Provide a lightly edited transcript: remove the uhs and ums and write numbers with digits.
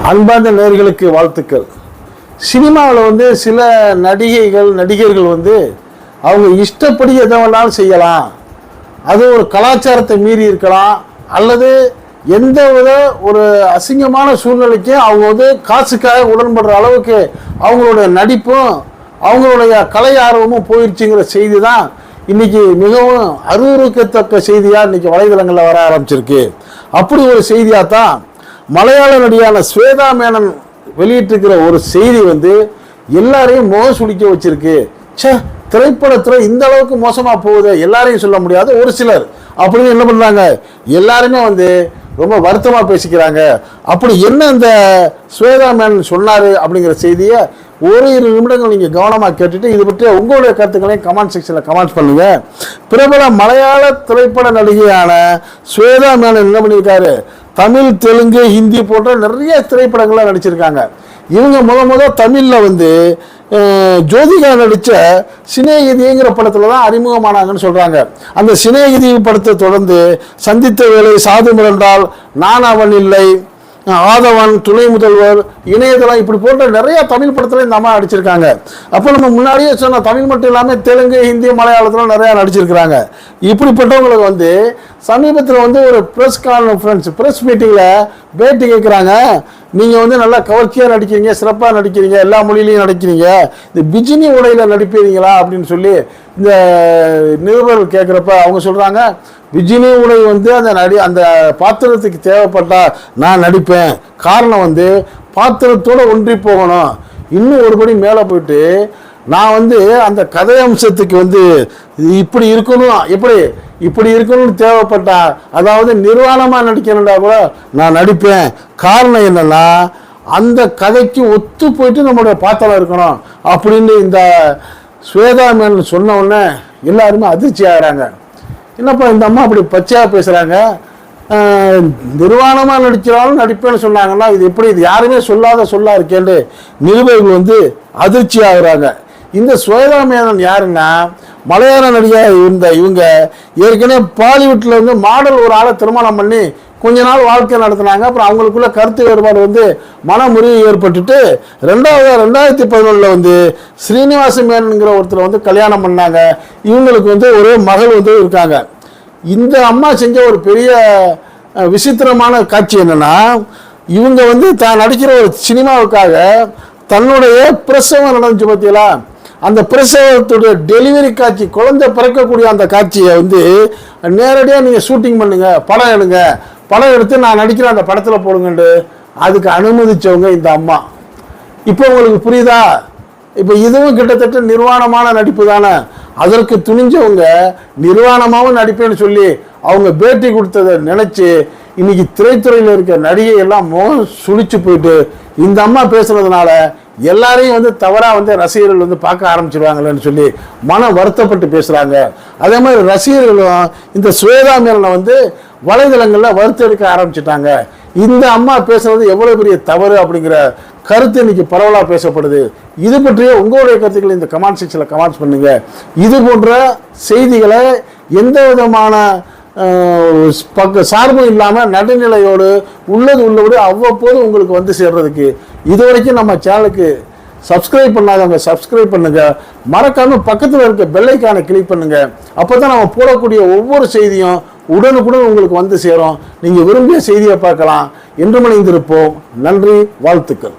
அன்பார்ந்த நேயர்களுக்கு வாழ்த்துக்கள். சினிமாவில் வந்து சில நடிகர்கள் வந்து அவங்க இஷ்டப்படி எதை வேணாலும் செய்யலாம். அது ஒரு கலாச்சாரத்தை மீறி இருக்கலாம், அல்லது எந்த வித ஒரு அசிங்கமான சூழ்நிலைக்கும் அவங்க வந்து காசுக்காக உடன்படுற அளவுக்கு அவங்களுடைய நடிப்பும் அவங்களுடைய கலை ஆர்வமும் போயிடுச்சுங்கிற செய்தி தான் இன்னைக்கு மிகவும் அருவருக்கத்தக்க செய்தியாக இன்னைக்கு வலைதளங்களில் வர ஆரம்பிச்சிருக்கு. அப்படி ஒரு செய்தியாக தான் மலையாள நடிகான ஸ்வேதா மேனன் வெளியிட்டிருக்கிற ஒரு செய்தி வந்து எல்லாரையும் சுளிக்க வச்சிருக்கு. திரைப்படத்துறை இந்த அளவுக்கு மோசமாக போகுது, எல்லாரையும் சொல்ல முடியாது, ஒரு சிலர் அப்படின்னு என்ன பண்ணுறாங்க, எல்லாருமே வந்து ரொம்ப வருத்தமாக பேசிக்கிறாங்க. அப்படி என்ன இந்த ஸ்வேதா மேனன் சொன்னார் அப்படிங்கிற செய்தியை ஒரு 2 நிமிடங்கள் நீங்கள் கவனமாக கேட்டுட்டு இது பற்றி உங்களுடைய கருத்துக்களையும் கமெண்ட் செக்ஷனில் கமெண்ட் பண்ணுங்கள். பிரபல மலையாள திரைப்பட நடிகையான ஸ்வேதா மேனன் என்ன பண்ணியிருக்காரு, தமிழ், தெலுங்கு, ஹிந்தி போன்ற நிறைய திரைப்படங்கள்லாம் நடிச்சிருக்காங்க. இவங்க முத தமிழில் வந்து ஜோதிகா நடித்த சிநேகிதிங்கிற படத்தில் தான் அறிமுகமானாங்கன்னு சொல்கிறாங்க. அந்த சிநேகிதி படத்தை தொடர்ந்து சந்தித்த வேலை, சாது மிரண்டால், நான் அவன் இல்லை, ஆதவன், துணை முதல்வர், இணையதளம், இப்படி போன்ற நிறைய தமிழ் படத்தில் இந்த அம்மா நடிச்சிருக்காங்க. அப்போ நம்ம முன்னாடியே சொன்ன தமிழ் மட்டும் இல்லாமல் தெலுங்கு, ஹிந்தி, மலையாளத்தில் நிறையா நடிச்சிருக்கிறாங்க. இப்படிப்பட்டவங்களுக்கு வந்து சமீபத்தில் வந்து ஒரு ப்ரெஸ் கான்ஃபரன்ஸ், ப்ரெஸ் மீட்டிங்கில் பேட்டி கேட்குறாங்க. நீங்கள் வந்து நல்லா கவர்ச்சியாக நடிக்கிறீங்க, சிறப்பாக நடிக்கிறீங்க, எல்லா மொழியிலையும் நடிக்கிறீங்க, இந்த பிஜினி உடையில் நடிப்பீங்களா அப்படின்னு சொல்லி இந்த நிருபர்கள் கேட்குறப்ப அவங்க சொல்கிறாங்க, பிஜினி உடை வந்து அந்த பாத்திரத்துக்கு தேவைப்பட்டால் நான் நடிப்பேன். காரணம் வந்து பாத்திரத்தோடு ஒன்றி போகணும். இன்னும் ஒருபடி மேலே போயிட்டு நான் வந்து அந்த கதை அம்சத்துக்கு வந்து இப்படி இருக்கணும், இப்படி இருக்கணும்னு தேவைப்பட்டா, அதாவது நிர்வாணமாக நடிக்கணும்டா கூட நான் நடிப்பேன். காரணம் என்னன்னா அந்த கதைக்கு ஒத்து போயிட்டு நம்மளுடைய பாத்திரம் இருக்கணும் அப்படின்னு இந்த ஸ்வேதா மேனன் சொன்ன உடனே எல்லாருமே அதிர்ச்சி ஆகிறாங்க. என்னப்பா இந்த அம்மா அப்படி பச்சையாக பேசுகிறாங்க, நிர்வாணமாக நடிக்கிறாலும் நடிப்பேன்னு சொன்னாங்கன்னா இது எப்படி, இது யாருமே சொல்லா இருக்கேன்னு நிருபர்கள் வந்து அதிர்ச்சி ஆகுறாங்க. இந்த ஸ்வேதா மேனன் யாருன்னா மலையாள நடிகையாக இருந்த இவங்க ஏற்கனவே பாலிவுட்டில் வந்து மாடல் ஒரு ஆளை திருமணம் பண்ணி கொஞ்ச நாள் வாழ்க்கை நடத்தினாங்க. அப்புறம் அவங்களுக்குள்ள கருத்து வேறுபாடு வந்து மனமுறிவு ஏற்பட்டுட்டு 2011 வந்து ஸ்ரீனிவாச மேனன்கிற ஒருத்தர் வந்து கல்யாணம் பண்ணாங்க. இவங்களுக்கு வந்து ஒரு மகள் வந்து இருக்காங்க. இந்த அம்மா செஞ்ச ஒரு பெரிய விசித்திரமான காட்சி என்னன்னா, இவங்க வந்து தான் நடிக்கிற ஒரு சினிமாவுக்காக தன்னுடைய பிரசவம் நடந்துச்சு பார்த்தீங்களா, அந்த பிரசவத்துடைய டெலிவரி காட்சி, குழந்தை பிறக்கக்கூடிய அந்த காட்சியை வந்து நேரடியாக நீங்கள் ஷூட்டிங் பண்ணுங்க, படம் எடுத்து நான் நடிக்கிற அந்த படத்தில் போடுங்கண்டு அதுக்கு அனுமதிச்சவங்க இந்த அம்மா. இப்போ உங்களுக்கு புரியுதா? இப்போ இதுவும் கிட்டத்தட்ட நிர்வாணமான நடிப்பு தானே. அதற்கு துணிஞ்சவங்க நிர்வாணமாகவும் நடிப்பேன்னு சொல்லி அவங்க பேட்டி கொடுத்ததை நினைச்சு இன்னைக்கு திரைத்துறையில் இருக்க நடிகை எல்லாம் சுழிச்சு போயிட்டு இந்த அம்மா பேசுறதுனால எல்லாரையும் வந்து தவறாக வந்து ரசிகர்கள் வந்து பார்க்க ஆரம்பிச்சிருவாங்களேன்னு சொல்லி மன வருத்தப்பட்டு பேசுகிறாங்க. அதே மாதிரி ரசிகர்களும் இந்த ஸ்வேதா மேனனை வந்து வலைதளங்களில் வருத்தெடுக்க ஆரம்பிச்சிட்டாங்க. இந்த அம்மா பேசுறது எவ்வளோ பெரிய தவறு அப்படிங்கிற கருத்து இன்னைக்கு பரவலாக பேசப்படுது. இது பற்றிய உங்களுடைய கருத்துக்களை இந்த கமெண்ட் செக்ஷனில் கமெண்ட்ஸ் பண்ணுங்க. இது போன்ற செய்திகளை எந்த விதமான சார்பும் இல்லாமல் நடுநிலையோடு உள்ளபடி அவ்வப்போது உங்களுக்கு வந்து சேர்றதுக்கு இதுவரைக்கும் நம்ம சேனலுக்கு சப்ஸ்கிரைப் பண்ணாதவங்க சப்ஸ்கிரைப் பண்ணுங்க. மறக்காம பக்கத்தில் இருக்க பெல் ஐகானை கிளிக் பண்ணுங்க. அப்போதான் நம்ம போடக்கூடிய ஒவ்வொரு செய்தியும் உடனுக்குடன் உங்களுக்கு வந்து சேரும். நீங்கள் விரும்பிய செய்தியை பார்க்கலாம். என்று இணைந்திருப்போம். நன்றி, வாழ்த்துக்கள்.